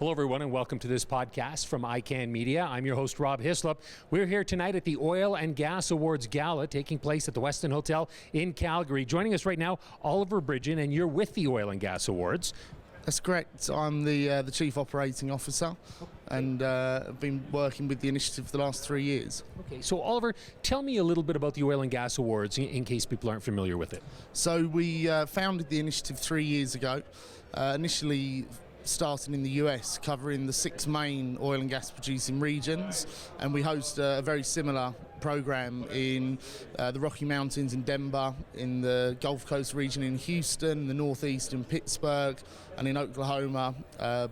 Hello, everyone, and welcome to this podcast from ICANN Media. I'm your host, Rob Hislop. We're here tonight at the Oil and Gas Awards Gala taking place at the Westin Hotel in Calgary. Joining us right now, Oliver Bridgen, and you're with the Oil and Gas Awards. That's correct. I'm the Chief Operating Officer and I've been working with the initiative for the last 3 years. Okay, so Oliver, tell me a little bit about the Oil and Gas Awards in case people aren't familiar with it. So we founded the initiative 3 years ago, initially starting in the US, covering the 6 main oil and gas producing regions, and we host a very similar program in the Rocky Mountains in Denver, in the Gulf Coast region in Houston, the Northeast in Pittsburgh, and in Oklahoma,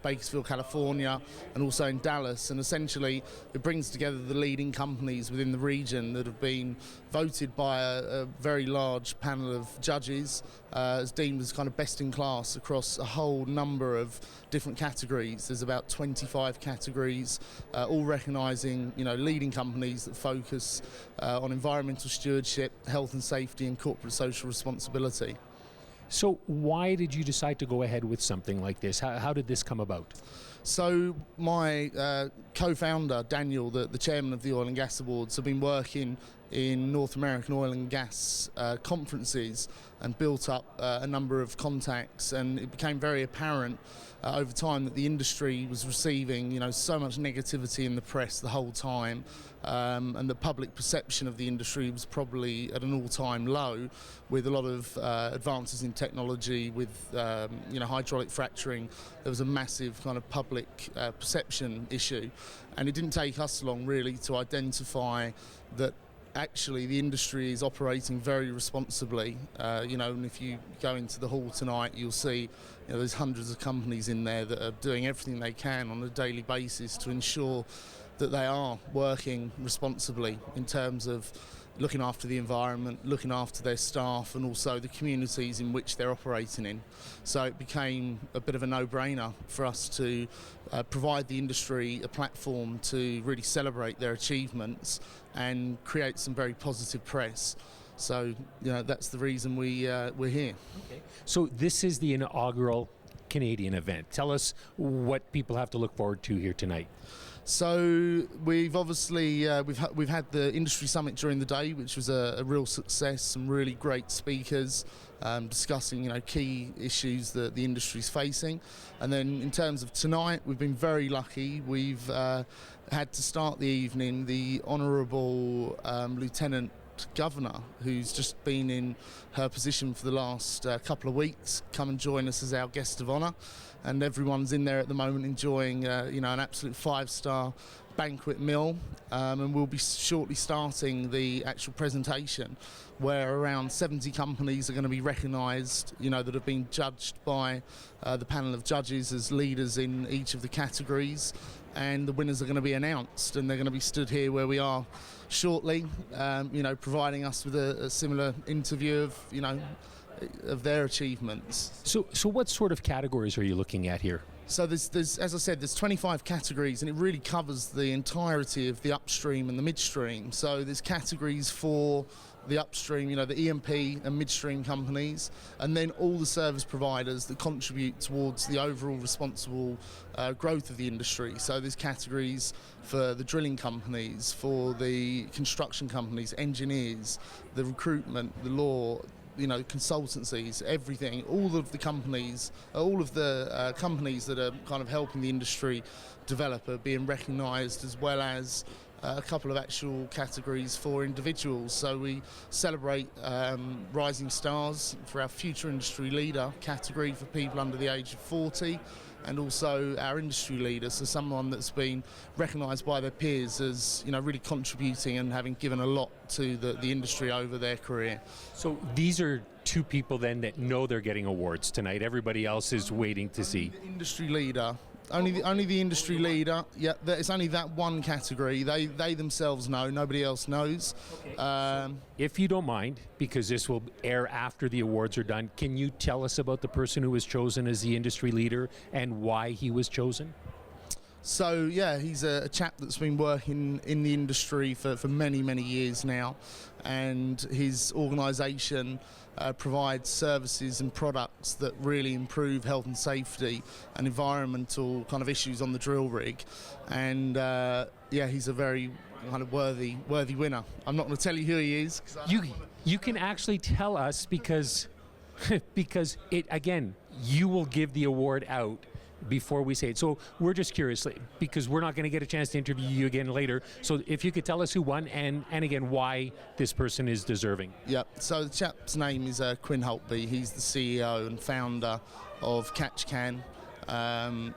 Bakersfield, California, and also in Dallas. And essentially it brings together the leading companies within the region that have been voted by a very large panel of judges as deemed as kind of best in class across a whole number of different categories. There's about 25 categories, all recognising leading companies that focus on environmental stewardship, health and safety, and corporate social responsibility. So why did you decide to go ahead with something like this? How did this come about? So my co-founder, Daniel, the chairman of the Oil and Gas Awards, have been working in North American oil and gas conferences and built up a number of contacts, and it became very apparent over time that the industry was receiving so much negativity in the press the whole time, and the public perception of the industry was probably at an all-time low, with a lot of advances in technology, with hydraulic fracturing. There was a massive kind of public perception issue, and it didn't take us long really to identify that actually the industry is operating very responsibly, and if you go into the hall tonight, you'll see there's hundreds of companies in there that are doing everything they can on a daily basis to ensure that they are working responsibly in terms of looking after the environment, looking after their staff, and also the communities in which they're operating in. So it became a bit of a no-brainer for us to provide the industry a platform to really celebrate their achievements and create some very positive press. So that's the reason we're here. Okay. So this is the inaugural Canadian event. Tell us what people have to look forward to here tonight. So we've obviously we've had the industry summit during the day, which was a real success. Some really great speakers discussing key issues that the industry's facing. And then in terms of tonight, we've been very lucky. We've had to start the evening the Honourable Lieutenant Governor, who's just been in her position for the last couple of weeks, come and join us as our guest of honour, and everyone's in there at the moment enjoying an absolute 5-star banquet meal, and we'll be shortly starting the actual presentation, where around 70 companies are going to be recognised, that have been judged by the panel of judges as leaders in each of the categories, and the winners are going to be announced, and they're going to be stood here where we are shortly, providing us with a similar interview of their achievements. So what sort of categories are you looking at here? So there's as I said, there's 25 categories, and it really covers the entirety of the upstream and the midstream. So there's categories for the upstream, the E&P and midstream companies, and then all the service providers that contribute towards the overall responsible growth of the industry. So there's categories for the drilling companies, for the construction companies, engineers, the recruitment, the law, consultancies, everything, all of the companies that are kind of helping the industry develop are being recognised, as well as a couple of actual categories for individuals. So we celebrate rising stars for our future industry leader category for people under the age of 40, and also our industry leader, so someone that's been recognised by their peers as really contributing and having given a lot to the industry over their career. So these are 2 people then that know they're getting awards tonight. Everybody else is waiting to see. The industry leader. Only the industry leader. Yeah, it's only that one category. They themselves know. Nobody else knows. Okay. So if you don't mind, because this will air after the awards are done, can you tell us about the person who was chosen as the industry leader and why he was chosen? So yeah, he's a chap that's been working in the industry for many, many years now, and his organisation provides services and products that really improve health and safety and environmental kind of issues on the drill rig. And he's a very kind of worthy winner. I'm not going to tell you who he is. You can actually tell us because it, again, you will give the award out before we say it. So we're just curious, because we're not going to get a chance to interview you again later. So if you could tell us who won and again why this person is deserving. Yeah, so the chap's name is Quinn Holtby. He's the CEO and founder of Catch Can.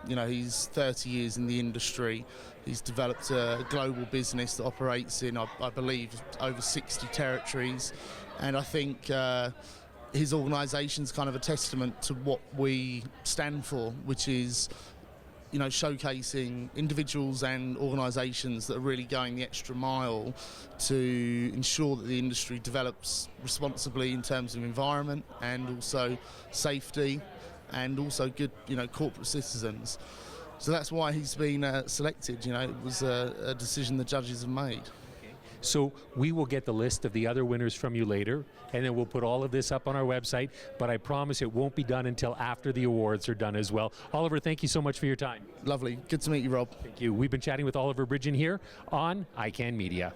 He's 30 years in the industry. He's developed a global business that operates in, I believe, over 60 territories. And I think his organisation's kind of a testament to what we stand for, which is, showcasing individuals and organisations that are really going the extra mile to ensure that the industry develops responsibly in terms of environment and also safety and also good, corporate citizens. So that's why he's been selected. It was a decision the judges have made. So we will get the list of the other winners from you later, and then we'll put all of this up on our website, but I promise it won't be done until after the awards are done as well. Oliver, thank you so much for your time. Lovely. Good to meet you, Rob. Thank you. We've been chatting with Oliver Bridgen here on iCan Media.